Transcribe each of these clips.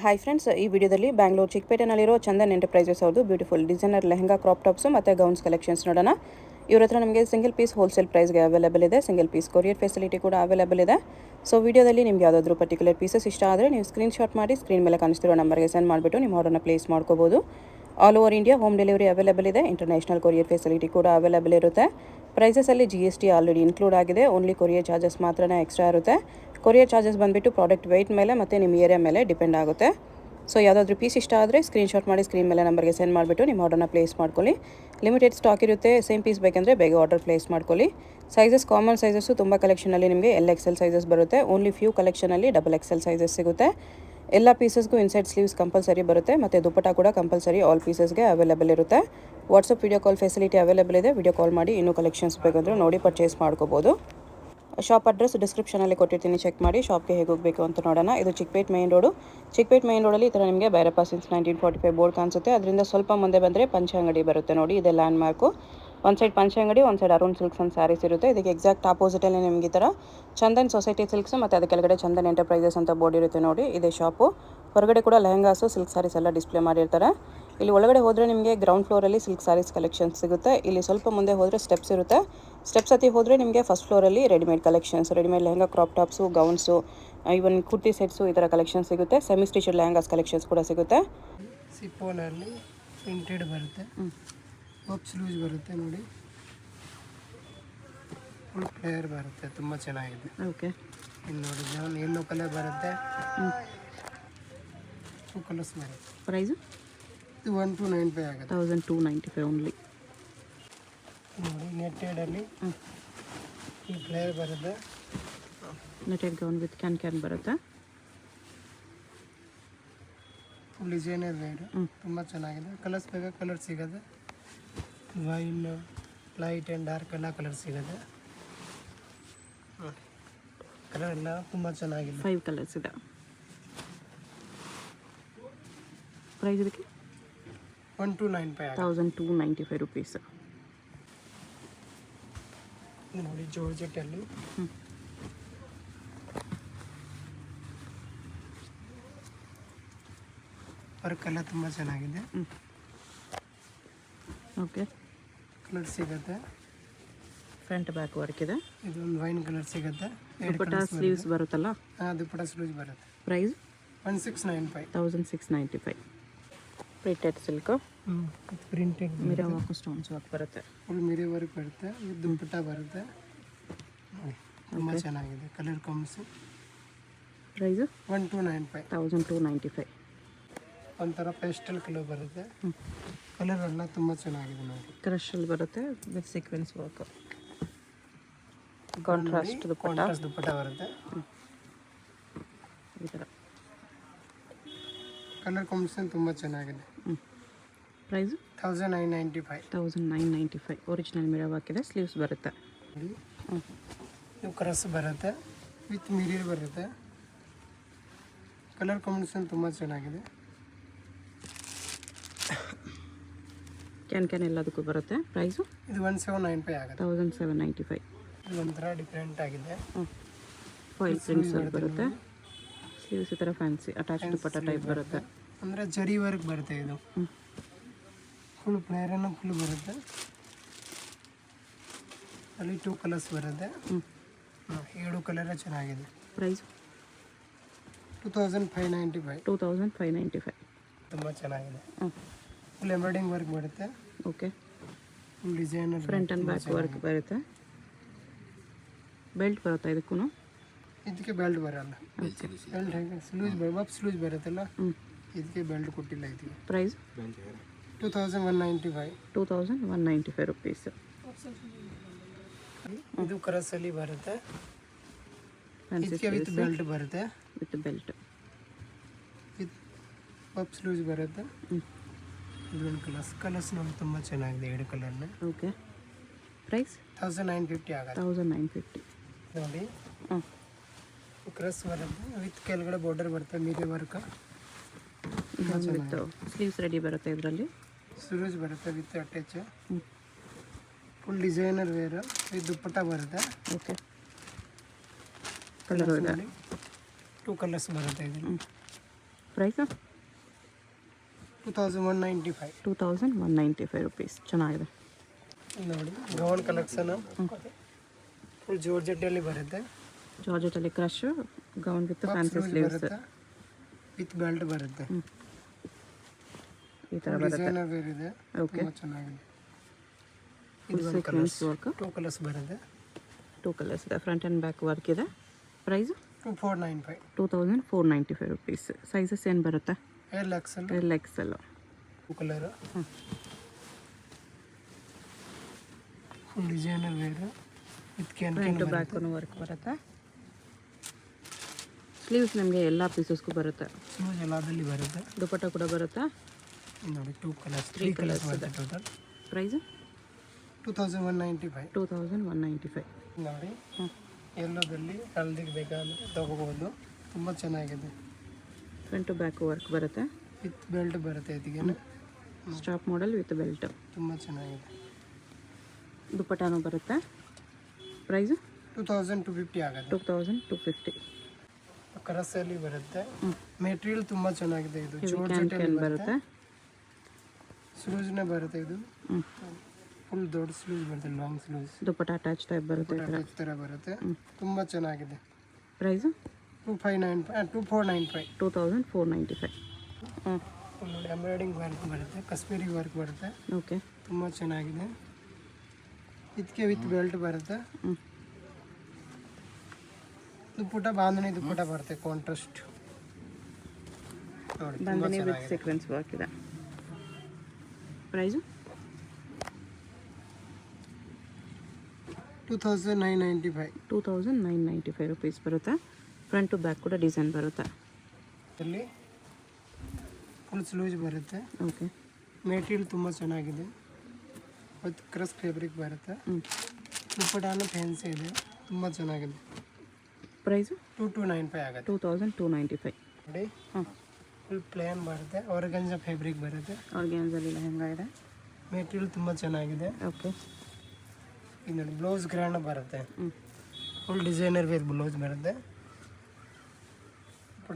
Hi friends, ಈ ವಿಡಿಯೋದಲ್ಲಿ Bangalore ಚಿಕ್ಕಪೇಟೆನಲ್ಲಿರೋ Chandan enterprises ಅವ್ರದ್ದು beautiful designer lehenga crop tops ಮತ್ತು ಗೌನ್ಸ್ ಕಲೆಕ್ಷನ್ಸ್ ನೋಡೋಣ. ಇವ್ರ ಹತ್ರ ನಮಗೆ ಸಿಂಗಲ್ ಪೀಸ್ ಹೋಲ್ಸೇಲ್ ಪ್ರೈಸ್ಗೆ ಅವೈಲೇಬಲ್ ಇದೆ. ಸಿಂಗಲ್ ಪೀಸ್ ಕೊರಿಯರ್ ಫೆಸಿಲಿಟಿ ಕೂಡ ಅವೈಲೇಬಲ್ ಇದೆ. ಸೊ ವಿಡಿಯೋದಲ್ಲಿ ನಿಮ್ಗೆ ಯಾವುದಾದ್ರೂ ಪರ್ಟಿಕ್ಯುಲರ್ ಪೀಸಸ್ ಇಷ್ಟ ಆದರೆ ನೀವು ಸ್ಕ್ರೀನ್ಶಾಟ್ ಮಾಡಿ ಸ್ಕ್ರೀನ್ ಮೇಲೆ ಕಾಣಿಸ್ತಿರೋ ನಂಬರ್ಗೆ ಸೆಂಡ್ ಮಾಡಿಬಿಟ್ಟು ನಿಮ್ಮ ಆರ್ಡರ್ನ ಪ್ಲೇಸ್ ಮಾಡ್ಕೋಬೋದು. All over India home delivery available ಇದೆ. ಇಂಟರ್ನ್ಯಾಷನಲ್ ಕೊರಿಯರ್ ಫೆಸಿಲಿಟಿ ಕೂಡ ಅವೈಲೇಬಲ್ ಇರುತ್ತೆ. ಪ್ರೈಸಸಲ್ಲಿ GST ಆಲ್ರೆಡಿ ಇನ್ಕ್ಲೂಡ್ ಆಗಿದೆ. ಓನ್ಲಿ ಕೊರಿಯರ್ ಚಾರ್ಜಸ್ ಮಾತ್ರನೇ ಎಕ್ಸ್ಟ್ರಾ ಇರುತ್ತೆ. ಕೊರಿಯರ್ ಚಾರ್ಜಸ್ ಬಂದುಬಿಟ್ಟು ಪ್ರಾಡಕ್ಟ್ ವೆಯ್ಟ್ ಮೇಲೆ ಮತ್ತು ನಿಮ್ಮ ಏರಿಯಾ ಮೇಲೆ ಡಿಪೆಂಡ್ ಆಗುತ್ತೆ. ಸೊ ಯಾವುದಾದ್ರೂ ಪೀಸ್ ಇಷ್ಟ ಆದರೆ ಸ್ಕ್ರೀನ್ಶಾಟ್ ಮಾಡಿ ಸ್ಕ್ರೀನ್ ಮೇಲೆ ನಂಬರ್ಗೆ ಸೆಂಡ್ ಮಾಡಿಬಿಟ್ಟು ನಿಮ್ಮ ಆರ್ಡರ್ನ ಪ್ಲೇಸ್ ಮಾಡ್ಕೊಳ್ಳಿ. ಲಿಮಿಟೆಡ್ ಸ್ಟಾಕ್ ಇರುತ್ತೆ. ಸೇಮ್ ಪೀಸ್ ಬೇಕಂದರೆ ಬೇಗ ಆರ್ಡರ್ ಪ್ಲೇಸ್ ಮಾಡ್ಕೊಳ್ಳಿ. ಸೈಜಸ್ ಕಾಮನ್ ಸೈಜಸ್ಸು ತುಂಬ ಕಲೆಕ್ಷನಲ್ಲಿ ನಿಮಗೆ LXL ಸೈಜಸ್ ಬರುತ್ತೆ. ಓನ್ಲಿ ಫ್ಯೂ ಕಲೆಕ್ಷನಲ್ಲಿ XXL ಸೈಜಸ್ ಸಿಗುತ್ತೆ. ಎಲ್ಲ ಪೀಸಸ್ಗೂ ಇನ್ಸೈಡ್ ಸ್ಲೀವ್ಸ್ ಕಂಪಲ್ಸರಿ ಬರುತ್ತೆ ಮತ್ತು ದುಪ್ಪಟ್ಟ ಕೂಡ ಕಂಪಲ್ಸರಿ ಆಲ್ ಪೀಸಸ್ಗೆ ಅವೈಲೇಬಲ್ ಇರುತ್ತೆ. WhatsApp video call facility available ಇದೆ. ವಿಡಿಯೋ ಕಾಲ್ ಮಾಡಿ ಇನ್ನೂ ಕಲೆಕ್ಷನ್ಸ್ ಬೇಕಂದ್ರೆ ನೋಡಿ ಪರ್ಚೇಸ್ ಮಾಡ್ಕೋಬೋದು. ಶಾಪ್ ಅಡ್ರೆಸ್ ಡಿಸ್ಕ್ರಿಪ್ಷನಲ್ಲಿ ಕೊಟ್ಟಿರ್ತೀನಿ, ಚೆಕ್ ಮಾಡಿ. ಶಾಪ್ಗೆ ಹೇಗೆ ಹೋಗಬೇಕು ಅಂತ ನೋಡೋಣ. ಇದು Chickpet main road. Chickpet main ರೋಡಲ್ಲಿ ಈ ಥರ ನಿಮಗೆ ಭೈರಪ್ಪ ಸಿನ್ಸ್ 1945 ಬೋರ್ಡ್ ಕಾಣಿಸುತ್ತೆ. ಅದರಿಂದ ಸ್ವಲ್ಪ ಮುಂದೆ ಬಂದರೆ ಪಂಚೆ ಅಂಗಡಿ ಬರುತ್ತೆ ನೋಡಿ. ಇದೆ ಲ್ಯಾಂಡ್ ಮಾರ್ಕು. ಒಂದು ಸೈಡ್ ಪಂಚೆ ಅಂಗಡಿ, ಒಂದು side Arun silks and saris ಇರುತ್ತೆ. ಇದಕ್ಕೆ ಎಕ್ಸಾಕ್ಟ್ ಆಪೋಸಿಟಲ್ಲಿ ನಿಮಗೆ ಈ ಥರ ಚಂದನ್ ಸೊಸೈಟಿ ಸಿಲ್ಕ್ಸ್ ಮತ್ತು ಅದರ ಕೆಳಗಡೆ ಚಂದನ್ ಎಂಟರ್ಪ್ರೈಸಸ್ ಅಂತ ಬೋರ್ಡ್ ಇರುತ್ತೆ ನೋಡಿ. ಇದೆ ಶಾಪು. ಹೊರಗಡೆ ಕೂಡ ಲೆಹಂಗಾಸು ಸಿಲ್ಕ್ ಸ್ಯಾರೀಸ್ ಎಲ್ಲ ಡಿಸ್ಪ್ಲೇ ಮಾಡಿರ್ತಾರೆ. ಇಲ್ಲಿ ಒಳಗಡೆ ಹೋದರೆ ನಿಮಗೆ ಗ್ರೌಂಡ್ ಫ್ಲೋರಲ್ಲಿ ಸಿಲ್ಕ್ ಸ್ಯಾರೀಸ್ ಕಲೆಕ್ಷನ್ಸ್ ಸಿಗುತ್ತೆ. ಇಲ್ಲಿ ಸ್ವಲ್ಪ ಮುಂದೆ ಹೋದರೆ ಸ್ಟೆಪ್ಸ್ ಇರುತ್ತೆ. ಸ್ಟೆಪ್ಸ್ ಹತ್ತಿ ಹೋದರೆ ನಿಮಗೆ ಫಸ್ಟ್ ಫ್ಲೋರಲ್ಲಿ readymade collections, readymade lehenga crop tops, gowns, even kurti sets ಈ ಥರ ಕಲೆಕ್ಷನ್ಸ್ ಸಿಗುತ್ತೆ. ಸೆಮಿ ಸ್ಟಿಚಡ್ ಲೆಹಂಗಾಸ್ ಕಲೆಕ್ಷನ್ಸ್ ಕೂಡ ಸಿಗುತ್ತೆ. ಸಿಪ್ಪೋನಲ್ಲಿ ಪ್ರಿಂಟೆಡ್ ಬರುತ್ತೆ. ಪಪ್ ಸ್ಲೂಸ್ ಬರುತ್ತೆ ನೋಡಿ. ಫುಲ್ ಫ್ಲೇಯರ್ ಬರುತ್ತೆ, ತುಂಬ ಚೆನ್ನಾಗಿದೆ. ಓಕೆ, ಇನ್ನು ನೋಡಿ ನಾನು ಎಲ್ಲೋ ಕಲರ್ ಬರುತ್ತೆ. 2 ಕಲರ್ಸ್ ಬರುತ್ತೆ. ಪ್ರೈಸು ಇದು 1295 ಆಗುತ್ತೆ. 1295 ಓನ್ಲಿ. ನೋಡಿ ನೆಟ್ಟೆಡಲ್ಲಿ ಈ ಫ್ಲೇಯರ್ ಬರುತ್ತೆ. ನೆಟೆಡ್ ಗೌನ್ ವಿತ್ ಕ್ಯಾನ್ ಬರುತ್ತೆ. ಫುಲ್ ಡಿಸೈನರ್ ವೇರು, ತುಂಬ ಚೆನ್ನಾಗಿದೆ. ಕಲರ್ಸ್ ಬೇಕಾ ಕಲರ್ ಸಿಗುತ್ತೆ. ವೈನ್, ಲೈಟ್ ಆ್ಯಂಡ್ ಡಾರ್ಕ್ ಎಲ್ಲ ಕಲರ್ ಸಿಗುತ್ತೆ. ಕಲರ್ ಎಲ್ಲ ತುಂಬ ಚೆನ್ನಾಗಿದೆ. 5 ಕಲರ್ಸ್ ಇದೆ. ಪ್ರೈಸ್ ಇದಕ್ಕೆ 1295 1295 ರುಪೀಸ್. ನೋಡಿ ಜೋರ್ಜೆಟ್ಟಲ್ಲಿ ವರ್ಕ್ ಎಲ್ಲ ತುಂಬ ಚೆನ್ನಾಗಿದೆ. ಓಕೆ, ಕಲರ್ ಸಿಗುತ್ತೆ. ಫ್ರಂಟ್ ಬ್ಯಾಕ್ ವರ್ಕ್ ಇದೆ. ಇದೊಂದು ವೈನ್ ಕಲರ್ ಸಿಗುತ್ತೆ. ದುಪ್ಪಟ್ಟ ಸ್ಲೀವ್ಸ್ ಬರುತ್ತಲ್ಲ. ಹಾಂ, ದುಪ್ಪಟ್ಟ ಸ್ಲೀವ್ಸ್ ಬರುತ್ತೆ. Price 1695 1695. Printed silk, printed mirror work, stones work ಬರುತ್ತೆ. ಫುಲ್ ಮಿರರ್ ವರ್ಕ್ ಬರುತ್ತೆ. ದುಪ್ಪಟ್ಟ ಬರುತ್ತೆ. ತುಂಬ ಚೆನ್ನಾಗಿದೆ. Colour combination. ಪ್ರೈಸು 1295 1295. ಒಂಥರ ಪೇಸ್ಟಲ್ ಕಲರ್ ಬರುತ್ತೆ. ಕಲರ್ ಎಲ್ಲ ತುಂಬ ಚೆನ್ನಾಗಿದೆ ನೋಡಿ. ಕ್ರಶಲ್ಲಿ ಬರುತ್ತೆ ವಿತ್ ಸೀಕ್ವೆನ್ಸ್ ವರ್ಕ್. ಕಾಂಟ್ರಾಸ್ಟ್ ದುಪ್ಪಟ್ಟ ಬರುತ್ತೆ. ಈ ಥರ ಕಲರ್ ಕಾಂಬಿನೇಷನ್ ತುಂಬ ಚೆನ್ನಾಗಿದೆ. ಪ್ರೈಸು 1995 1995. ಒರಿಜಿನಲ್ ಮಿರರ್ ವರ್ಕ್ ಇದೆ. ಸ್ಲೀವ್ಸ್ ಬರುತ್ತೆ. ಇದು ಕ್ರಸ್ ಬರುತ್ತೆ ವಿತ್ ಮಿರರ್ ಬರುತ್ತೆ. ಕಲರ್ ಕಾಂಬಿನೇಷನ್ ತುಂಬ ಚೆನ್ನಾಗಿದೆ. ಕ್ಯಾನ್ ಎಲ್ಲದಕ್ಕೂ ಬರುತ್ತೆ. ಪ್ರೈಸು ಇದು 1795 ಆಗುತ್ತೆ. 1795. ಇದು ಒಂಥರ ಡಿಫ್ರೆಂಟ್ ಆಗಿದೆ. ಫಾಯಿಲ್ ಪ್ರಿಂಟ್ಸ್ ಬರುತ್ತೆ. ಸ್ಲೀವ್ಸ್ ಈ ಥರ ಫ್ಯಾನ್ಸಿ ಅಟ್ಯಾಚ್ ದುಪ್ಪಟ್ಟ ಟೈಪ್ ಬರುತ್ತೆ. ಅಂದರೆ ಜರಿ ವರ್ಕ್ ಬರುತ್ತೆ. ಇದು ಫುಲ್ ಪ್ಲೇಯರನ್ನು ಫುಲ್ ಬರುತ್ತೆ. ಅಲ್ಲಿ 2 ಕಲರ್ಸ್ ಬರುತ್ತೆ. 7 ಕಲರ್ ಚೆನ್ನಾಗಿದೆ. ಪ್ರೈಸ್ 2595 2595. ತುಂಬ ಚೆನ್ನಾಗಿದೆ. ಫುಲ್ ಎಂಬ್ರಾಯ್ಡಿಂಗ್ ವರ್ಕ್ ಬರುತ್ತೆ. Okay, full designer front and back work ಬರುತ್ತೆ. ಬೆಲ್ಟ್ ಬರುತ್ತಾ ಇದಕ್ಕೂ? ಇದಕ್ಕೆ ಬೆಲ್ಟ್ ಬರಲ್ಲ. ಬೆಲ್ಟ್ ಹೇಗೆ ಸ್ಲೂಸ್ ಬರುತ್ತಲ್ಲ, ಇದಕ್ಕೆ ಬೆಲ್ಟ್ ಕೊಟ್ಟಿಲ್ಲ. ಇದಕ್ಕೆ ಪ್ರೈಸ್ 2195 2195 ರುಪೀಸ್. ಇದು ಕ್ರಸ್ಸಲ್ಲಿ ಬರುತ್ತೆ. ಇದಕ್ಕೆ ವಿತ್ ಬೆಲ್ಟ್ ಬರುತ್ತೆ. With belt with puff sluice ಬರುತ್ತೆ. ಇದೊಂದು ಕಲರ್ಸ್ ನಮ್ಗೆ ತುಂಬ ಚೆನ್ನಾಗಿದೆ. 2 ಕಲರ್ನ. ಓಕೆ, ಪ್ರೈಸ್ 1950 ಆಗುತ್ತೆ. 1950 ನೋಡಿ. ಕ್ರಸ್ ಬರುತ್ತೆ ವಿತ್ ಕೆಳಗಡೆ ಬಾರ್ಡರ್ ಬರುತ್ತೆ. Mirror work with sleeves ready ಬರುತ್ತೆ. ಇದರಲ್ಲಿ ಸ್ಲೀವ್ಸ್ ಬರುತ್ತೆ with attach. Full designer wear with dupatta ಬರುತ್ತೆ. ಓಕೆ, ಕಲರ್ ಇದೆ. 2 ಕಲರ್ಸ್ ಬರುತ್ತೆ. ಇದು ಪ್ರೈಸು 2195. 2195 ರುಪೀಸ್. ಚೆನ್ನಾಗಿದೆ ನೋಡಿ ಗೌನ್ ಕಲೆಕ್ಷನ್ ಫುಲ್ ಜೋರ್ಜೆಟ್ಟಲ್ಲಿ ಬರುತ್ತೆ. ಜಾರ್ಜೆಟಲ್ಲಿ crush gown with fancy sleeves sleeves ಬರುತ್ತೆ, ವಿತ್ ಬೆಲ್ಟ್ ಬರುತ್ತೆ. ಈ ಥರ ಬರುತ್ತೆ. ಡಿಸೈನರ್ ವೇರ್ ಇದೆ, ಓಕೆ. ತುಂಬ ಚೆನ್ನಾಗಿದೆ. ಫುಲ್ ಸೀಕ್ವೆನ್ಸ್ ವರ್ಕ್, 2 ಕಲರ್ಸ್ ಬರುತ್ತೆ. 2 ಕಲರ್ಸ್ ಇದೆ, ಫ್ರಂಟ್ ಆ್ಯಂಡ್ ಬ್ಯಾಕ್ ವರ್ಕ್ ಇದೆ. ಪ್ರೈಸು 2495. 2495 ರುಪೀಸ್. ಸೈಜಸ್ ಏನು ಬರುತ್ತೆ? L XL, L XL. 2 colour. Full designer wear with can front back work ಬರುತ್ತೆ. ಸ್ಲೀವ್ಸ್ ನಿಮಗೆ ಎಲ್ಲ ಪೀಸಸ್ಗೂ ಬರುತ್ತೆ. ಸ್ಲೀವ್ಸ್ ಎಲ್ಲದಲ್ಲಿ ಬರುತ್ತೆ. ದುಪಟ್ಟ ಕೂಡ ಬರುತ್ತೆ. ನೋಡಿ 2 ಕಲರ್ಸ್, 3 ಕಲರ್ಸ್ ಬರುತ್ತೆ ಟೋಟಲ್. ಪ್ರೈಸು 2195. 2195. ನೋಡಿ ಎಲ್ಲೋದಲ್ಲಿ ಹಲ್ದಿಗೆ ಬೇಕಾದ್ರೆ ತಗೋಬೋದು, ತುಂಬ ಚೆನ್ನಾಗಿದೆ. ಫ್ರಂಟ್ ಬ್ಯಾಕ್ ವರ್ಕ್ ಬರುತ್ತೆ. ವಿತ್ ಬೆಲ್ಟ್ ಬರುತ್ತೆ, ಇದಕ್ಕೆ ಸ್ಟಾಪ್ ಮಾಡೆಲ್ ವಿತ್ ಬೆಲ್ಟ್. ತುಂಬ ಚೆನ್ನಾಗಿದೆ. ದುಪಟ್ಟಾನು ಬರುತ್ತೆ. ಪ್ರೈಸು 2250 ಆಗುತ್ತೆ. 2250. ಕರಸಲ್ಲಿ ಬರುತ್ತೆ. ಮೆಟೀರಿಯಲ್ ತುಂಬ ಚೆನ್ನಾಗಿದೆ. ಇದು ಕ್ಯಾನ್ ಬರುತ್ತೆ. ಸ್ಲೂಸ್ನೇ ಬರುತ್ತೆ. ಇದು ಫುಲ್ ದೊಡ್ಡ ಸ್ಲೂಸ್ ಬರುತ್ತೆ, long sluice. Dupatta attach type ಬರುತ್ತೆ. ಈ ಥರ ಬರುತ್ತೆ, ತುಂಬ ಚೆನ್ನಾಗಿದೆ. ಪ್ರೈಸು 2495. 2495. ನೋಡಿ ಎಂಬ್ರಾಯ್ಡಿಂಗ್ ವರ್ಕ್ ಬರುತ್ತೆ, ಕಾಶ್ಮೀರಿ ವರ್ಕ್ ಬರುತ್ತೆ, ಓಕೆ. ತುಂಬ ಚೆನ್ನಾಗಿದೆ. ಇದಕ್ಕೆ ವಿತ್ ಬೆಲ್ಟ್ ಬರುತ್ತೆ. ದುಪ್ಪಟ್ಟ ಬಾಂಧಣಿ ದುಪ್ಪಟ್ಟ ಬರುತ್ತೆ, ಕಾಂಟ್ರಾಸ್ಟ್. ನೋಡಿ ತುಂಬ ಬಾಂಧನಿ ವಿತ್ ಚೆನ್ನಾಗಿದೆ. ಸೀಕ್ವೆನ್ಸ್ ವರ್ಕ್ ಇದೆ. ಪ್ರೈಸು 2995. 2995 ರುಪೀಸ್ ಬರುತ್ತೆ. ಫ್ರಂಟ್ ಟು ಬ್ಯಾಕ್ ಕೂಡ ಡಿಸೈನ್ ಬರುತ್ತೆ. ಇಲ್ಲಿ ಫುಲ್ ಸ್ಲೂಸ್ ಬರುತ್ತೆ. ಓಕೆ. ಮೆಟೀರಿಯಲ್ ತುಂಬ ಚೆನ್ನಾಗಿದೆ, ಮತ್ತು ಕ್ರಸ್ ಫ್ಯಾಬ್ರಿಕ್ ಬರುತ್ತೆ. ದುಪ್ಪಟ್ಟಾನು ಫ್ಯಾನ್ಸಿ ಇದೆ, ತುಂಬ ಚೆನ್ನಾಗಿದೆ. ಪ್ರೈಸು 2295 ಆಗುತ್ತೆ. 2295. ನೋಡಿ ಹಾಂ. ಫುಲ್ ಪ್ಲೇನ್ ಬರುತ್ತೆ, ಆರ್ಗನ್ಜಾ ಫ್ಯಾಬ್ರಿಕ್ ಬರುತ್ತೆ. ಆರ್ಗ್ಯಾನ್ಸಲ್ಲಿ ಲೆಹಂಗಾ ಇದೆ. ಮೆಟೀರಿಯಲ್ ತುಂಬ ಚೆನ್ನಾಗಿದೆ. ಓಕೆ. ಇದು ನೋಡಿ ಬ್ಲೌಸ್ ಗ್ರ್ಯಾಂಡ್ ಬರುತ್ತೆ. ಫುಲ್ ಡಿಸೈನರ್ ವೇರ್ ಬ್ಲೌಸ್ ಬರುತ್ತೆ.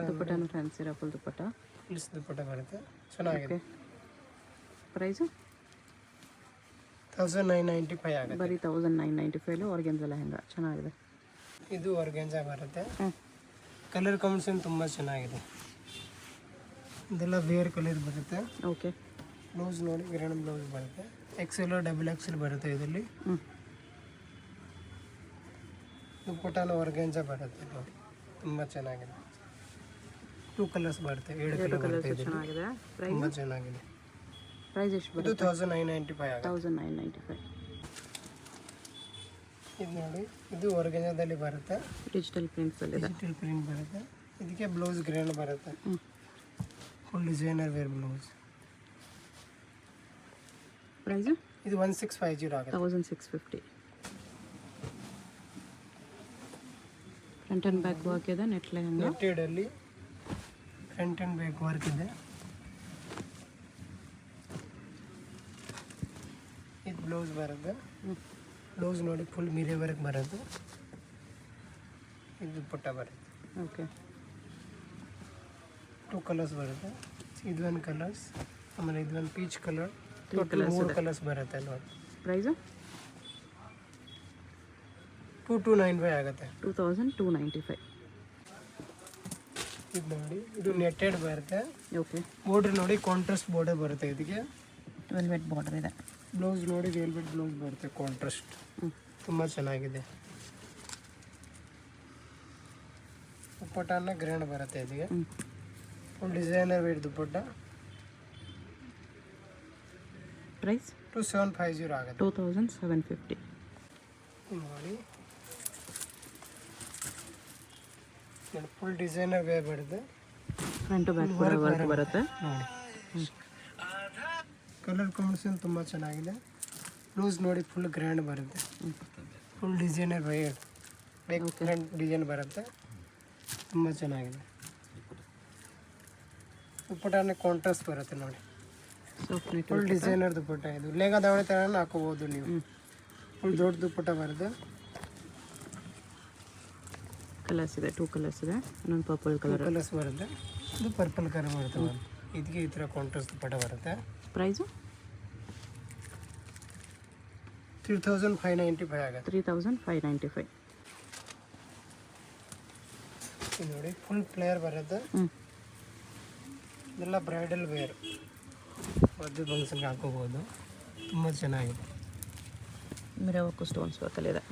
ದುಪ್ಪಟ್ಟನು ಫ್ಯಾನ್ಸಿ ಫುಲ್ ದುಪ್ಪಟ್ಟ. ಫುಲ್ಸ್ ದುಪ್ಪಟ್ಟ ಬರುತ್ತೆ, ಚೆನ್ನಾಗಿದೆ. ಪ್ರೈಸು 1995 ಆಗುತ್ತೆ. ಬರೀ 1995 ಆರ್ಗ್ಯಾನ್ಸಾ ಲೆಹಂಗಾ ಚೆನ್ನಾಗಿದೆ. ಇದು ಆರ್ಗನ್ಜಾ ಬರುತ್ತೆ. ಕಲರ್ ಕಾಂಬಿನೇಷನ್ ತುಂಬ ಚೆನ್ನಾಗಿದೆ. ಇದೆಲ್ಲ ಬೇರೆ ಕಲರ್ ಬರುತ್ತೆ. ಓಕೆ. ಬ್ಲೌಸ್ ನೋಡಿ ಗ್ರ್ಯಾಂಡ್ ಬ್ಲೌಸ್ ಬರುತ್ತೆ. XL XXL ಬರುತ್ತೆ ಇದರಲ್ಲಿ. ದುಪ್ಪಟ್ಟಾನು ಆರ್ಗನ್ಜಾ ಬರುತ್ತೆ, ನೋಡಿ ತುಂಬ ಚೆನ್ನಾಗಿದೆ. 2 ಕಲರ್ಸ್ ಬರುತ್ತೆ, 7 ಕಲರ್ ಬರುತ್ತೆ ಇದರಲ್ಲಿ. ಚೆನ್ನಾಗಿದೆ. ತುಂಬ ಚೆನ್ನಾಗಿದೆ. ಪ್ರೈಸ್ ಎಷ್ಟು ಇದು ಬರುತ್ತೆ? 1995 ಆಗುತ್ತೆ. 1995. ಇದು ನೋಡಿ ಇದು ಆರ್ಗನ್ಜಾದಲ್ಲಿ ಬರುತ್ತೆ. ಡಿಜಿಟಲ್ ಪ್ರಿಂಟ್ಸಲ್ಲಿದೆ. ಡಿಜಿಟಲ್ ಪ್ರಿಂಟ್ ಬರುತ್ತೆ. ಇದಕ್ಕೆ ಬ್ಲೌಸ್ ಗ್ರ್ಯಾಂಡ್ ಬರುತ್ತೆ. Full designer wear blouse. Price ಇದು 1650 ಆಗುತ್ತೆ. 1650. ಫ್ರಂಟ್ ಆ್ಯಂಡ್ ಬ್ಯಾಕ್ ವರ್ಕ್ ಇದೆ. ನೆಟ್ ಲೆಹಂಗಾ. ನೆಟ್ಟೆಡಲ್ಲಿ ಫ್ರಂಟ್ ಆ್ಯಂಡ್ ಬ್ಯಾಕ್ ವರ್ಕ್ ಇದೆ. ಇದು ಬ್ಲೌಸ್ ಬರುತ್ತೆ. ಬ್ಲೌಸ್ ನೋಡಿ ಫುಲ್ ಮಿರರ್ ವರ್ಕ್ ಬರುತ್ತೆ. ಇದು ದುಪ್ಪಟ್ಟ ಬರುತ್ತೆ. ಓಕೆ. 2 ಕಲರ್ಸ್ ಬರುತ್ತೆ. ಇದು 1 ಕಲರ್ಸ್, ಆಮೇಲೆ ಇದು 1 ಪೀಚ್ ಕಲರ್. 3 ಕಲರ್ಸ್ 3 ಕಲರ್ಸ್ ಬರುತ್ತೆ ನೋಡಿ. ಪ್ರೈಸು 2295 ಆಗುತ್ತೆ. 2295. ಇದು ನೋಡಿ ಇದು ನೆಟ್ಟೆಡ್ ಬರುತ್ತೆ. ಓಕೆ. ಬಾರ್ಡರ್ ನೋಡಿ ಕಾಂಟ್ರಾಸ್ಟ್ ಬಾರ್ಡರ್ ಬರುತ್ತೆ. ಇದಕ್ಕೆ ವೆಲ್ವೆಟ್ ಬಾರ್ಡರ್ ಇದೆ. ಬ್ಲೌಸ್ ನೋಡಿ ವೆಲ್ವೆಟ್ ಬ್ಲೌಸ್ ಬರುತ್ತೆ, ಕಾಂಟ್ರಾಸ್ಟ್. ತುಂಬ ಚೆನ್ನಾಗಿದೆ. ದುಪ್ಪಟ್ಟಾನ ಗ್ರ್ಯಾಂಡ್ ಬರುತ್ತೆ ಇದಕ್ಕೆ. Full designer wear dupatta. Price 2750 ಆಗುತ್ತೆ. 2750. ನೋಡಿ ಫುಲ್ ಡಿಸೈನರ್ ವೇರ್ ಬರುತ್ತೆ. ಫ್ರಂಟ್ ಬ್ಯಾಕ್ ವರ್ಕ್ ಬರುತ್ತೆ. ನೋಡಿ ಕಲರ್ ಕಾಂಬಿನೇಷನ್ ತುಂಬ ಚೆನ್ನಾಗಿದೆ. ಬ್ಲೌಸ್ ನೋಡಿ ಫುಲ್ ಗ್ರ್ಯಾಂಡ್ ಬರುತ್ತೆ. Full designer wear back front design ಬರುತ್ತೆ, ತುಂಬ ಚೆನ್ನಾಗಿದೆ. ದುಪ್ಪಟ್ಟಾನೆ ಕಾಂಟ್ರಾಸ್ಟ್ ಬರುತ್ತೆ ನೋಡಿ. Full designer dupatta. ಇದು ಲೆಹಂಗಾ ದಾವಣಿ ಥರ ಹಾಕೋಬೋದು ನೀವು. ಫುಲ್ ದೊಡ್ಡ ದುಪ್ಪಟ್ಟ ಬರುತ್ತೆ. ಕಲರ್ಸ್ ಇದೆ. 2 ಕಲರ್ಸ್ ಇದೆ. ಇನ್ನೊಂದು ಪರ್ಪಲ್ ಕಲರ್. ಕಲರ್ಸ್ ಬರುತ್ತೆ. ಇದು ಪರ್ಪಲ್ ಕಲರ್ ಬರುತ್ತೆ ಮ್ಯಾಮ್. ಇದಕ್ಕೆ ಈ ಥರ ಕಾಂಟ್ರಾಸ್ಟ್ ದುಪ್ಪಟ್ಟ ಬರುತ್ತೆ. ಪ್ರೈಸು 3595 ಆಗುತ್ತೆ. 3595. ಇದು ನೋಡಿ ಫುಲ್ ಫ್ಲೇಯರ್ ಬರುತ್ತೆ. ಇದೆಲ್ಲ ಬ್ರೈಡಲ್ ವೇರ್, ಮದುವೆ ಫಂಕ್ಷನ್ಗೆ ಹಾಕೋಬೋದು. ತುಂಬ ಚೆನ್ನಾಗಿದೆ. ಮಿರರ್ ವರ್ಕು ಸ್ಟೋನ್ಸ್ ವರ್ಕಲ್ಲಿದೆ.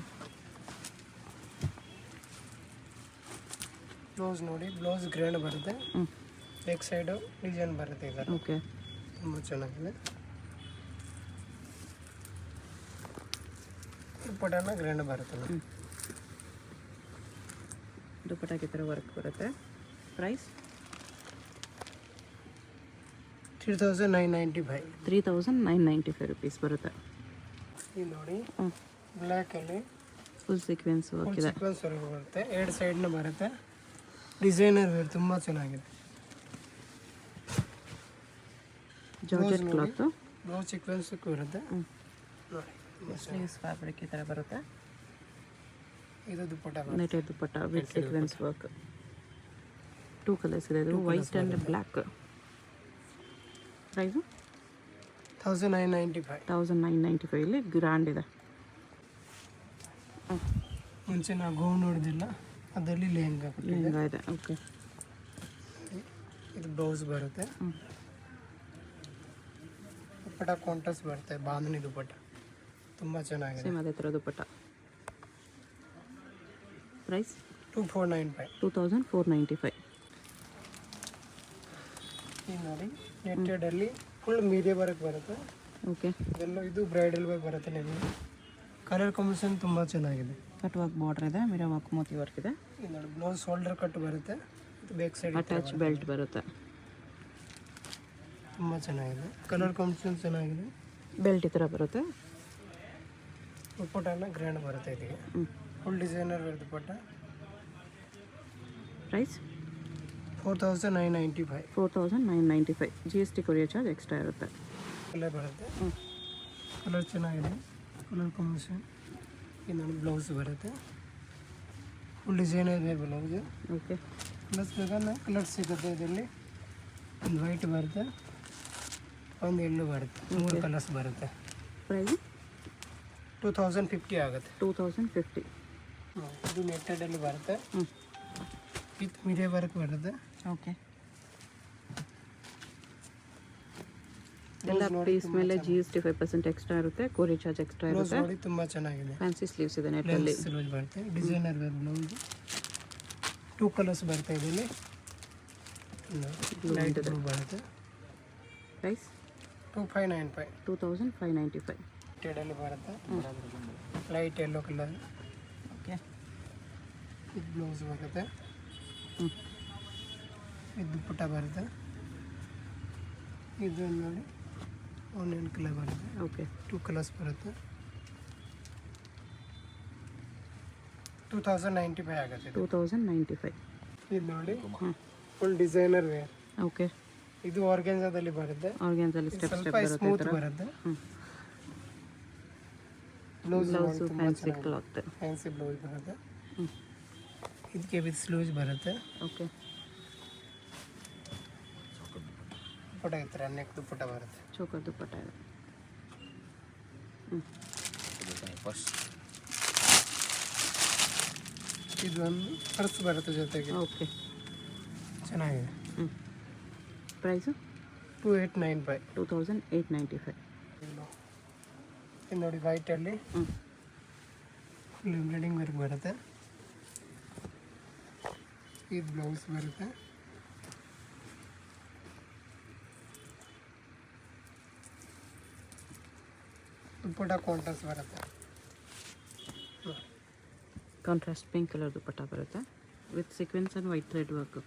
ಬ್ಲೌಸ್ ನೋಡಿ, ಬ್ಲೌಸ್ ಗ್ರ್ಯಾಂಡ್ ಬರುತ್ತೆ. ಬ್ಯಾಕ್ ಸೈಡು ಡಿಸೈನ್ ಬರುತ್ತೆ. ಇದರ ಓಕೆ, ತುಂಬ ಚೆನ್ನಾಗಿದೆ. ದುಪ್ಪಟ್ಟನ ಗ್ರ್ಯಾಂಡ್ ಬರುತ್ತೆ ಮ್ಯಾಮ್. ದುಪ್ಪಟ್ಟಕ್ಕೆ ಈ ಥರ ವರ್ಕ್ ಬರುತ್ತೆ. ಪ್ರೈಸ್ 3995. 3995 ರುಪೀಸ್ ಬರುತ್ತೆ. ಇದು ನೋಡಿ ಬ್ಲ್ಯಾಕಲ್ಲಿ ಫುಲ್ ಸೀಕ್ವೆನ್ಸ್ ವರ್ಕ್ ಫುಲ್ ಇದೆ. ಸೀಕ್ವೆನ್ಸ್ ವರ್ಕ್ ಬರುತ್ತೆ. ಎರಡು ಸೈಡ್ನ ಬರುತ್ತೆ. ಡಿಸೈನರ್ ವೇರ್ ತುಂಬ ಚೆನ್ನಾಗಿದೆ. Georgette cloth. ಬ್ಲೌಸ್ ಸೀಕ್ವೆನ್ಸ್ ಬರುತ್ತೆ ನೋಡಿ. ಸ್ಲೀವ್ಸ್ ಫ್ಯಾಬ್ರಿಕ್ ಈ ಥರ ಬರುತ್ತೆ. ಇದು ದುಪ್ಪಟ್ಟ ಬರುತ್ತೆ. Netted dupatta with sequence work. 2 colours ಇದೆ. ಇದು ವೈಟ್ ಆ್ಯಂಡ್ ಬ್ಲ್ಯಾಕ್. ಪ್ರೈಸು 1995. 1995 ಇಲ್ಲಿ ಗ್ರ್ಯಾಂಡ್ ಇದೆ. ಮುಂಚೆ ನಾವು ಗೌನ್ ನೋಡಿದಿಲ್ಲ, ಅದರಲ್ಲಿ ಲೆಹಂಗಾ ಲೆಹಂಗಾ ಇದೆ. ಓಕೆ, ಇದು ಬ್ಲೌಸ್ ಬರುತ್ತೆ. ದುಪ್ಪಟ್ಟ ಕಾಂಟ್ರಾಸ್ಟ್ ಬರುತ್ತೆ. ಬಾಂಧನಿ ದುಪ್ಪಟ್ಟ ತುಂಬ ಚೆನ್ನಾಗಿದೆ. ಸೇಮ್ ಅದೇ ಥರ ದುಪ್ಪಟ್ಟ. ಪ್ರೈಸ್ 2495. 2495. ಇದು ನೋಡಿ ನೆಟ್ಟೆಡಲ್ಲಿ ಫುಲ್ ಮೀಡಿಯಂ ವರ್ಕ್ ಬರುತ್ತೆ. ಓಕೆ, ಇದೆಲ್ಲ ಇದು ಬ್ರೈಡಲ್ ವರ್ಕ್ ಬರುತ್ತೆ. ನಿಮಗೆ ಕಲರ್ ಕಾಂಬಿನೇಷನ್ ತುಂಬ ಚೆನ್ನಾಗಿದೆ. ಕಟ್ ವರ್ಕ್ ಬಾರ್ಡರ್ ಇದೆ. ಮಿರರ್ ವರ್ಕ್ ಮೋತಿ ವರ್ಕ್ ಇದೆ. ಇದು ನೋಡಿ ಬ್ಲೌಸ್ ಶೋಲ್ಡರ್ ಕಟ್ ಬರುತ್ತೆ. ಇದು ಬ್ಯಾಕ್ ಸೈಡ್ ಅಟ್ಯಾಚ್ ಬೆಲ್ಟ್ ಬರುತ್ತೆ. ತುಂಬ ಚೆನ್ನಾಗಿದೆ. ಕಲರ್ ಕಾಂಬಿನೇಷನ್ ಚೆನ್ನಾಗಿದೆ. ಬೆಲ್ಟ್ ಈ ಥರ ಬರುತ್ತೆ. ದುಪ್ಪಟ್ಟನ ಗ್ರ್ಯಾಂಡ್ ಬರುತ್ತೆ. ಇದಕ್ಕೆ full designer wear dupatta. Price 4995. 4995. GST courier charge extra ಇರುತ್ತೆ. ಕಲರ್ ಬರುತ್ತೆ. ಕಲರ್ ಚೆನ್ನಾಗಿದೆ. Colour combination. ಇದು ನೋಡಿ ಬ್ಲೌಸ್ ಬರುತ್ತೆ. Full designer wear blouse. Okay, colours ಬೇಕಾದ್ರೆ ಕಲರ್ಸ್ ಸಿಗುತ್ತೆ. ಇದರಲ್ಲಿ ಒಂದು ವೈಟ್ ಬರುತ್ತೆ, ಒಂದು ಎಲ್ಲೋ ಬರುತ್ತೆ. 3 ಕಲರ್ಸ್ ಬರುತ್ತೆ. ಪ್ರೈಸ್ 2050 ಆಗುತ್ತೆ. 2050. ಇದು ನೆಟ್ಟೆಡಲ್ಲಿ ಬರುತ್ತೆ. ಹ್ಞೂ, ವಿತ್ ಮಿರರ್ ವರ್ಕ್ ಬರುತ್ತೆ. ಓಕೆ. ಎಲ್ಲ ಪೀಸ್ ಮೇಲೆ GST 5% ಎಕ್ಸ್ಟ್ರಾ ಇರುತ್ತೆ. ಕೊರಿಯರ್ ಚಾರ್ಜ್ ಎಕ್ಸ್ಟ್ರಾ ಬ್ಲೌಸ್ ಇರುತ್ತೆ. ನೋಡಿ ತುಂಬ ಚೆನ್ನಾಗಿದೆ. ಫ್ಯಾನ್ಸಿ ಸ್ಲೀವ್ಸ್ ಇದೆ ನೆಟ್ಟಲ್ಲಿ. ಬ್ಲೌಸ್ ಬರುತ್ತೆ. Designer wear blouse. 2 ಕಲರ್ಸ್ ಬರುತ್ತೆ. ಇದರಲ್ಲಿ ಲೈಟ್ ಬ್ಲೂ ಬರುತ್ತೆ. ಪ್ರೈಸ್ 2595. 2595. ನೆಟ್ಟೆಡಲ್ಲಿ ಬರುತ್ತೆ. Light yellow colour. ಓಕೆ, ಇದು ಬ್ಲೌಸ್ ಬರುತ್ತೆ. ಹ್ಞೂ, ಇದು ದುಪ್ಪಟ್ಟ ಬರುತ್ತೆ. ಇದು ನೋಡಿ ಆನಿಯನ್ ಕಲರ್ ಬರುತ್ತೆ. ಓಕೆ. 2 ಕಲರ್ಸ್ ಬರುತ್ತೆ. 2095 ಆಗುತ್ತೆ. 2095. ಇದು ನೋಡಿ ಫುಲ್ ಡಿಸೈನರ್ ವೇರ್. ಓಕೆ, ಇದು ಆರ್ಗೆನ್ಜಾದಲ್ಲಿ ಬರುತ್ತೆ. ಆರ್ಗ್ಯಾನ್ಸಲ್ಲಿ ಇದು ಸ್ಟೆಪ್ ಸ್ವಲ್ಪ ಸ್ಟೆಪ್ ಸ್ಮೂತ್ ಬರುತ್ತೆ. ಬರುತ್ತೆ. ಹ್ಞೂ, blouse blouse fancy cloth. Fancy blouse ಬರುತ್ತೆ. ಹ್ಞೂ, ಇದಕ್ಕೆ ವಿತ್ ಸ್ಲೀವ್ಸ್ ಬರುತ್ತೆ. ಓಕೆ. ದುಪ್ಪಟ್ಟ ಈ ಥರ ನೆಕ್ ದುಪ್ಪಟ್ಟ ಬರುತ್ತೆ. ಚೋಕರ್ ದುಪ್ಪಟ್ಟ ಇದೆ. ಹ್ಞೂ, ಇದು ಒಂದು ಪರ್ಸ್ ಬರುತ್ತೆ ಜೊತೆಗೆ. ಓಕೆ. ಚೆನ್ನಾಗಿದೆ. ಹ್ಞೂ, ಪ್ರೈಸು 2895. 2895. ಇದು ನೋಡಿ ವೈಟಲ್ಲಿ ಹ್ಞೂ, ಫುಲ್ ಎಂಬ್ರಾಯ್ಡಿಂಗ್ ವರ್ಕ್ ಬರುತ್ತೆ. ಇದು ಬ್ಲೌಸ್ ಬರುತ್ತೆ. ದುಪ್ಪಟ್ಟ ಕಾಂಟ್ರಾಸ್ಟ್ ಬರುತ್ತೆ. ಕಾಂಟ್ರಾಸ್ಟ್ ಪಿಂಕ್ ಕಲರ್ ದುಪ್ಪಟ್ಟ ಬರುತ್ತೆ with sequins and white thread work.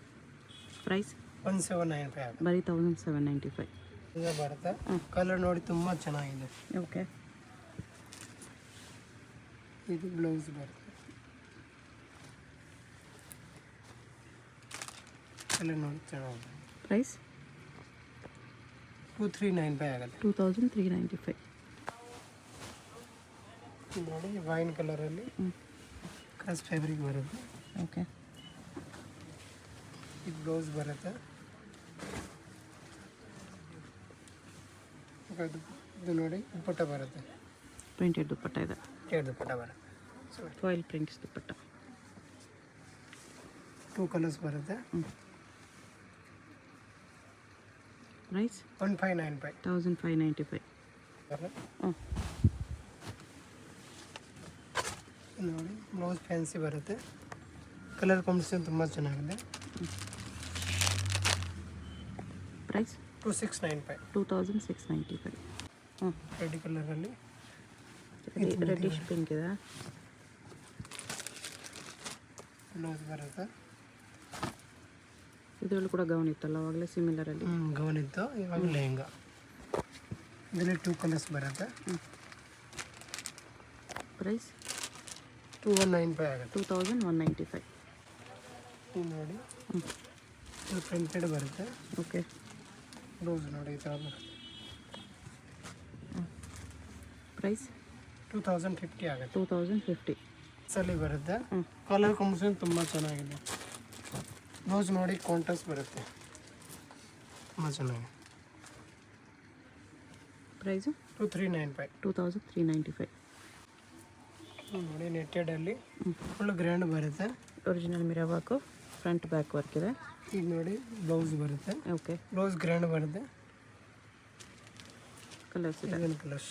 Price 1795 ಆಗುತ್ತೆ. ಬರೀ 1795. ಇದು ಬರುತ್ತೆ. ಕಲರ್ ನೋಡಿ ತುಂಬ ಚೆನ್ನಾಗಿದೆ. ಓಕೆ. ಇದು ಬ್ಲೌಸ್ ಬರುತ್ತೆ. ಕಲರ್ ನೋಡಿ ಚೆನ್ನಾಗಿದೆ. ಪ್ರೈಸ್ 2395 ಆಗುತ್ತೆ. 2395. ಇದು ನೋಡಿ ವೈನ್ ಕಲರಲ್ಲಿ ಕ್ರಾಸ್ ಫ್ಯಾಬ್ರಿಕ್ ಬರುತ್ತೆ. ಓಕೆ. ಇದು ಬ್ಲೌಸ್ ಬರುತ್ತೆ. ಇದು ನೋಡಿ ದುಪ್ಪಟ್ಟ ಬರುತ್ತೆ, ಪ್ರಿಂಟೆಡ್ ದುಪ್ಪಟ್ಟ ಇದೆ, ದುಪ್ಪಟ್ಟ ಬರುತ್ತೆ. ಫಾಯಿಲ್ ಪ್ರಿಂಟ್ಸ್ ದುಪ್ಪಟ್ಟ. 2 ಕಲರ್ಸ್ ಬರುತ್ತೆ. ಪ್ರೈಸ್ 1595. 1595. ನೋಡಿ ಬ್ಲೌಸ್ ಫ್ಯಾನ್ಸಿ ಬರುತ್ತೆ, ಕಲರ್ ಕಾಂಬಿನೇಷನ್ ತುಂಬ ಚೆನ್ನಾಗಿದೆ. ಪ್ರೈಸ್ 2695. 2695. ರೆಡ್ ಕಲರಲ್ಲಿ ರೆಡ್ಡಿಶ್ ಪಿಂಕ್ ಇದೆ, ಬ್ಲೌಸ್ ಬರುತ್ತೆ. ಇದರಲ್ಲೂ ಕೂಡ ಗೌನ್ ಇತ್ತಲ್ಲ ಅವಾಗಲೇ ಸಿಮಿಲರಲ್ಲಿ. ಗೌನ್ ಇತ್ತು, ಇವಾಗ ಲೆಹಂಗಾ. ಇದರಲ್ಲಿ 2 ಕಲರ್ಸ್ ಬರುತ್ತೆ. ಪ್ರೈಸ್ 2195 ಆಗುತ್ತೆ. 2195. ಇದು ನೋಡಿ ಇದು ಪ್ರಿಂಟೆಡ್ ಬರುತ್ತೆ. ಓಕೆ. ಬ್ಲೌಸ್ ನೋಡಿ ಈ ಥರ ಬರುತ್ತೆ. ಪ್ರೈಸ್ 2050 ಆಗುತ್ತೆ. 2050. ಸಲ್ಲಿ ಬರುತ್ತೆ, ಕಲರ್ ಕಾಂಬಿನೇಷನ್ ತುಂಬ ಚೆನ್ನಾಗಿದೆ. ಬ್ಲೌಸ್ ನೋಡಿ ಕಾಂಟ್ರಾಸ್ಟ್ ಬರುತ್ತೆ, ತುಂಬ ಚೆನ್ನಾಗಿದೆ. ಪ್ರೈಸು 2395. 2395. ನೋಡಿ ನೆಟ್ಟೆಡಲ್ಲಿ ಫುಲ್ ಗ್ರ್ಯಾಂಡ್ ಬರುತ್ತೆ. Original mirror work, front back work ಇದೆ. ಈಗ ನೋಡಿ ಬ್ಲೌಸ್ ಬರುತ್ತೆ, ಓಕೆ. ಬ್ಲೌಸ್ ಗ್ರ್ಯಾಂಡ್ ಬರುತ್ತೆ. ಕಲರ್ಸ್ ಇದೆ, ಇದನ್ನು ಕಲರ್ಸ್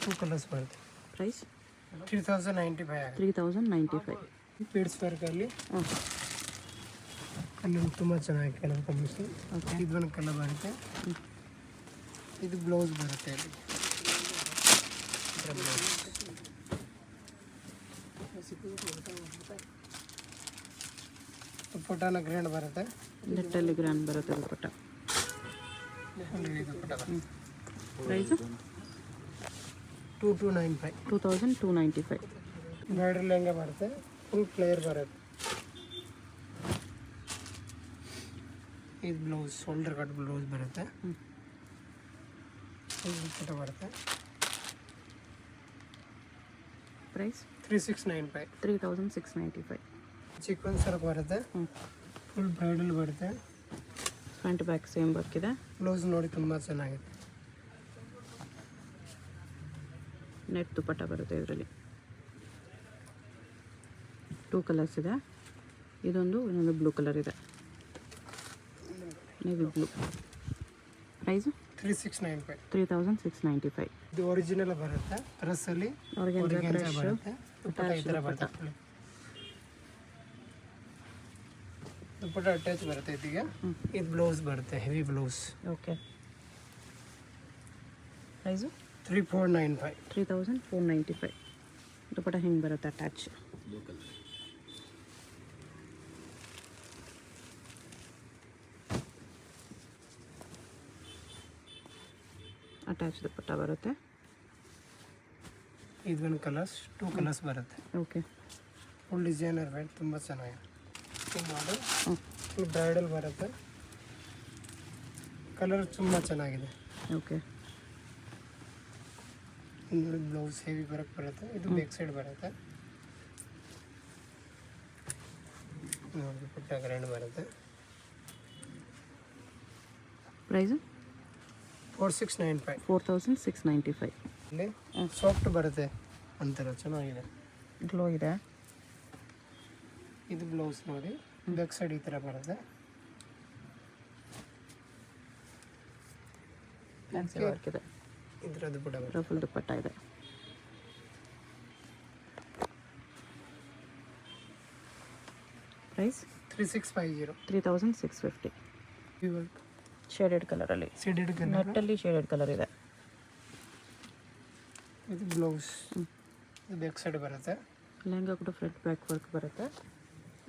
2 ಕಲರ್ಸ್ ಬರುತ್ತೆ. ಪ್ರೈಸ್ 3095 ಆಗುತ್ತೆ. 3095. ಪೀಡ್ಸ್ ವರ್ಕಲ್ಲಿ ಹಾಂ, ಅಲ್ಲಿ ತುಂಬ ಚೆನ್ನಾಗಿ ಕಲರ್ ಕಾಂಬಿನೇಷನ್. ಓಕೆ. ಇದೊಂದು ಕಲರ್ ಬರುತ್ತೆ, ಇದು ಬ್ಲೌಸ್ ಬರುತ್ತೆ. ಇಲ್ಲಿ ದುಪ್ಪಟ್ಟಾನ ಗ್ರ್ಯಾಂಡ್ ಬರುತ್ತೆ. ನೆಟ್ಟಲ್ಲಿ ಗ್ರ್ಯಾಂಡ್ ಬರುತ್ತೆ ದುಪ್ಪಟ್ಟ. ದುಪ್ಪಟ್ಟ ಪ್ರೈಸು 2295. 2295. ಬ್ರೈಡಲ್ ಲೆಹಂಗಾ ಬರುತ್ತೆ, ಫುಲ್ ಫ್ಲೇಯರ್ ಬರುತ್ತೆ. ಇದು ಬ್ಲೌಸ್ ಶೋಲ್ಡರ್ ಕಟ್ ಬ್ಲೌಸ್ ಬರುತ್ತೆ. ದುಪ್ಪಟ್ಟ ಬರುತ್ತೆ. ಪ್ರೈಸ್ 3695. 3695. ಚಿಕನ್ ಸರ್ಕ್ ಬರುತ್ತೆ, ಫುಲ್ ಬ್ರೈಡಲ್ ಬರುತ್ತೆ. ಫ್ರಂಟ್ ಬ್ಯಾಕ್ ಸೇಮ್ ವರ್ಕ್ ಇದೆ. ಬ್ಲೌಸ್ ನೋಡಿ ತುಂಬ ಚೆನ್ನಾಗಿದೆ. ನೆಟ್ ದುಪ್ಪಟ್ಟ ಬರುತ್ತೆ ಇದರಲ್ಲಿ. 2 ಕಲರ್ಸ್ ಇದೆ, ಇನ್ನೊಂದು ಬ್ಲೂ ಕಲರ್ ಇದೆ, ನೇವಿ ಬ್ಲೂ. ಪ್ರೈಸು 3695. 3695. ಇದು ಒರಿಜಿನಲ್ ಬರುತ್ತೆ, ಡ್ರೆಸ್ಸಲ್ಲಿ ಆರ್ಗೆನ್ಜಾ ಬರುತ್ತೆ. ದುಪ್ಪಟ್ಟ ಈ ಥರ ಬರುತ್ತೆ, ದುಪ್ಪಟ್ಟ ಅಟ್ಯಾಚ್ ಬರುತ್ತೆ. ಇದೀಗ ಇದು ಬ್ಲೌಸ್ ಬರುತ್ತೆ, ಹೆವಿ ಬ್ಲೌಸ್. ಓಕೆ. ಪ್ರೈಸು 3495. 3495. ದುಪ್ಪಟ್ಟ ಹಿಂಗೆ ಬರುತ್ತೆ ಅಟ್ಯಾಚ್. ಅಟ್ಯಾಚ್ ದುಪ್ಪಟ್ಟ ಬರುತ್ತೆ. ಇದೊಂದು ಕಲರ್ಸ್ 2 ಕಲರ್ಸ್ ಬರುತ್ತೆ. ಓಕೆ. ಫುಲ್ ಡಿಸೈನರ್ ವೇಟ್ ತುಂಬ ಚೆನ್ನಾಗಿದೆ. ಮಾಡಿ ಫುಲ್ ಬ್ರೈಡಲ್ ಬರುತ್ತೆ, ಕಲರ್ ತುಂಬ ಚೆನ್ನಾಗಿದೆ. ಓಕೆ. ನೋಡಿ ಬ್ಲೌಸ್ ಹೆವಿ ವರ್ಕ್ ಬರುತ್ತೆ. ಇದು ಬ್ಯಾಕ್ ಸೈಡ್ ಬರುತ್ತೆ. ನೋಡಿ ಪುಟ್ಟ ಗ್ರ್ಯಾಂಡ್ ಬರುತ್ತೆ. ಪ್ರೈಸು 4695. 4695. ಇಲ್ಲಿ ಸಾಫ್ಟ್ ಬರುತ್ತೆ ಒಂಥರ ಚೆನ್ನಾಗಿದೆ, ಗ್ಲೋ ಇದೆ. ಇದು ಬ್ಲೌಸ್ ನೋಡಿ ಬ್ಯಾಕ್ ಸೈಡ್ ಈ ಥರ ಬರುತ್ತೆ. ಫ್ಯಾನ್ಸಿ ವರ್ಕ್ ಇದೆ, ಇದರದ್ದು ಕೂಡ ಬರುತ್ತೆ. ಫುಲ್ ದುಪ್ಪಟ್ಟ ಇದೆ. ಪ್ರೈಸ್ 3650. 3650. ವರ್ಕ್ ಶೇಡೆಡ್ ಕಲರಲ್ಲಿ, ಸೀಡೆಡ್ ಕಲರ್. ನೆಟ್ಟಲ್ಲಿ ಶೇಡೆಡ್ ಕಲರ್ ಇದೆ. ಇದು ಬ್ಲೌಸ್, ಇದು ಬ್ಯಾಕ್ ಸೈಡ್ ಬರುತ್ತೆ. ಲೆಹಂಗಾ ಕೂಡ ಫ್ರಂಟ್ ಬ್ಯಾಕ್ ವರ್ಕ್ ಬರುತ್ತೆ.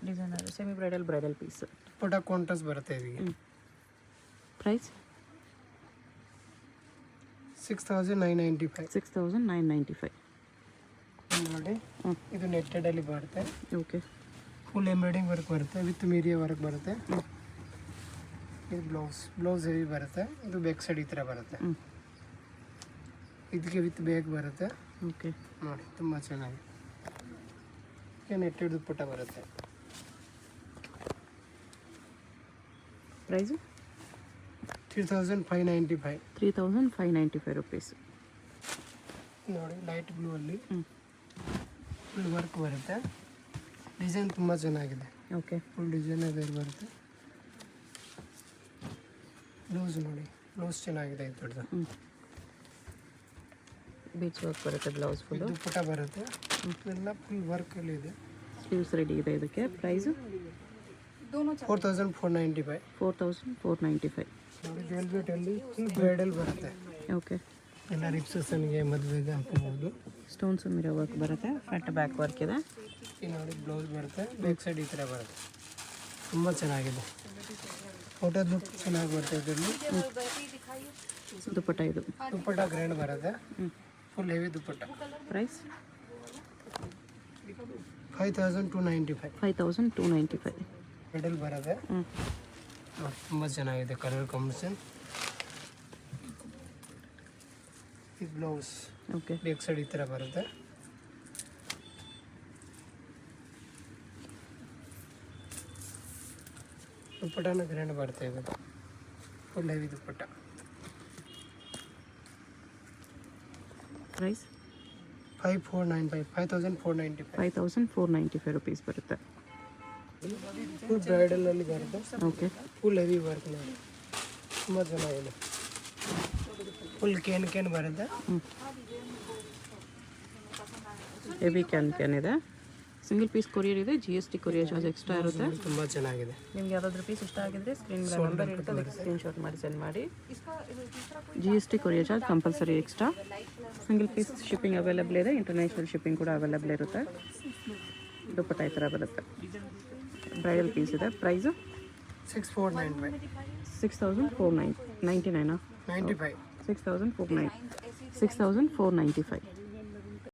Designer semi bridal piece. ಪುಟ ಕಾಂಟ್ರಾಸ್ಟ್ ಬರುತ್ತೆ ಇದಕ್ಕೆ. ಪ್ರೈಸ್ 6995. 6995. ನೋಡಿ ಇದು ನೆಟ್ಟೆಡಲ್ಲಿ ಬರುತ್ತೆ. ಓಕೆ. ಫುಲ್ ಎಂಬ್ರಾಯ್ಡಿಂಗ್ ವರ್ಕ್ ಬರುತ್ತೆ, ವಿತ್ ಮೀರಿಯಾ ವರ್ಕ್ ಬರುತ್ತೆ. ಇದು ಬ್ಲೌಸ್ ಹೆವಿ ಬರುತ್ತೆ. ಇದು ಬ್ಯಾಕ್ ಸೈಡ್ ಈ ಥರ ಬರುತ್ತೆ. ಇದಕ್ಕೆ ವಿತ್ ಬ್ಯಾಗ್ ಬರುತ್ತೆ. ಓಕೆ. ನೋಡಿ ತುಂಬ ಚೆನ್ನಾಗಿ ನೆಟ್ಟೆಡ್ ದುಪ್ಪಟ್ಟ ಬರುತ್ತೆ. ಪ್ರೈಸು 3595. 3595 ರುಪೀಸ್. ನೋಡಿ ಲೈಟ್ ಬ್ಲೂ ಅಲ್ಲಿ ಫುಲ್ ವರ್ಕ್ ಬರುತ್ತೆ. ಡಿಸೈನ್ ತುಂಬ ಚೆನ್ನಾಗಿದೆ. ಓಕೆ. ಫುಲ್ ಡಿಸೈನ್ ಬೇರೆ ಬರುತ್ತೆ. ಬ್ಲೌಸ್ ನೋಡಿ, ಬ್ಲೌಸ್ ಚೆನ್ನಾಗಿದೆ ಇದು ದೊಡ್ಡದು. ಬೀಚ್ ವರ್ಕ್ ಬರುತ್ತೆ ಬ್ಲೌಸ್ ಫುಲ್ಲು. ದುಪ್ಪಟ್ಟ ಬರುತ್ತೆ. ಎಲ್ಲ ಫುಲ್ ವರ್ಕಲ್ಲಿ ಇದೆ. ಸ್ಲೀವ್ಸ್ ರೆಡಿ ಇದೆ ಇದಕ್ಕೆ. ಪ್ರೈಸು 4495. 4495. ನೋಡಿ ವೆಲ್ವೆಟಲ್ಲಿ ಫುಲ್ ಬ್ರೈಡಲ್ ಬರುತ್ತೆ. ಓಕೆ. ಎಲ್ಲ ರಿಸೆಪ್ಷನ್ಗೆ ಮದುವೆಗೆ ಹಾಕೋಬಹುದು. ಸ್ಟೋನ್ಸು ಮಿರೋ ವರ್ಕ್ ಬರುತ್ತೆ. ಫ್ರಂಟ್ ಬ್ಯಾಕ್ ವರ್ಕ್ ಇದೆ. ಈ ನೋಡಿ ಬ್ಲೌಸ್ ಬರುತ್ತೆ. ಬ್ಯಾಕ್ ಸೈಡ್ ಈ ಥರ ಬರುತ್ತೆ. ತುಂಬ ಚೆನ್ನಾಗಿದೆ. ಫೋಟೋ ಲುಕ್ ಚೆನ್ನಾಗಿ ಬರುತ್ತೆ ಇದರಲ್ಲಿ. ದುಪ್ಪಟ್ಟ ಇದು. ದುಪ್ಪಟ್ಟ ಗ್ರ್ಯಾಂಡ್ ಬರುತ್ತೆ. ಫುಲ್ ಹೆವಿ ದುಪ್ಪಟ್ಟ. ಪ್ರೈಸ್ 5295. 5295. ಮಿಡಲ್ ಬರುತ್ತೆ. ನೋಡಿ ತುಂಬ ಚೆನ್ನಾಗಿದೆ ಕಲರ್ ಕಾಂಬಿನೇಷನ್. ಈ ಬ್ಲೌಸ್ ಓಕೆ. ಬ್ಯಾಕ್ ಸೈಡ್ ಈ ಥರ ಬರುತ್ತೆ. ದುಪ್ಪಟ್ಟನ ಗ್ರ್ಯಾಂಡ್ ಬರುತ್ತೆ ಇದು. ಫುಲ್ ಹೆವಿ ದುಪ್ಪಟ್ಟ. ಪ್ರೈಸ್ 5495. 5495. 5495 ರುಪೀಸ್ ಬರುತ್ತೆ. ಫುಲ್ ಬ್ರೈಡಲಲ್ಲಿ ಬರುತ್ತೆ. ಓಕೆ. ಫುಲ್ ಹೆವಿ ವರ್ಕ್ ನೋಡಿ, ತುಂಬ ಚೆನ್ನಾಗಿದೆ. ಫುಲ್ ಕ್ಯಾನ್ ಬರುತ್ತೆ. ಹೆವಿ ಕ್ಯಾನ್ ಇದೆ. ಸಿಂಗಲ್ ಪೀಸ್ ಕೊರಿಯರ್ ಇದೆ. GST ಕೊರಿಯರ್ ಚಾರ್ಜ್ ಎಕ್ಸ್ಟ್ರಾ ಇರುತ್ತೆ. ತುಂಬ ಚೆನ್ನಾಗಿದೆ. ನಿಮ್ಗೆ ಯಾವುದಾದ್ರೂ ಪೀಸ್ ಇಷ್ಟ ಆಗಿದ್ರೆ ಸ್ಕ್ರೀನ್ ಮೇಲೆ ನಂಬರ್ ಇರುತ್ತೆ, ಅದಕ್ಕೆ ಸ್ಕ್ರೀನ್ಶಾಟ್ ಮಾಡಿ ಸೆಂಡ್ ಮಾಡಿ. GST courier charge compulsory extra. Single piece shipping available ಇದೆ. ಇಂಟರ್ನ್ಯಾಷನಲ್ ಶಿಪ್ಪಿಂಗ್ ಕೂಡ ಅವೈಲೇಬಲ್ ಇರುತ್ತೆ. ದುಪ್ಪಟ್ಟ ಈ ಥರ ಬರುತ್ತೆ. ಬ್ರೈಡಲ್ ಪೀಸ್ ಇದೆ. ಪ್ರೈಸು 6495. 6499. 95. 6495.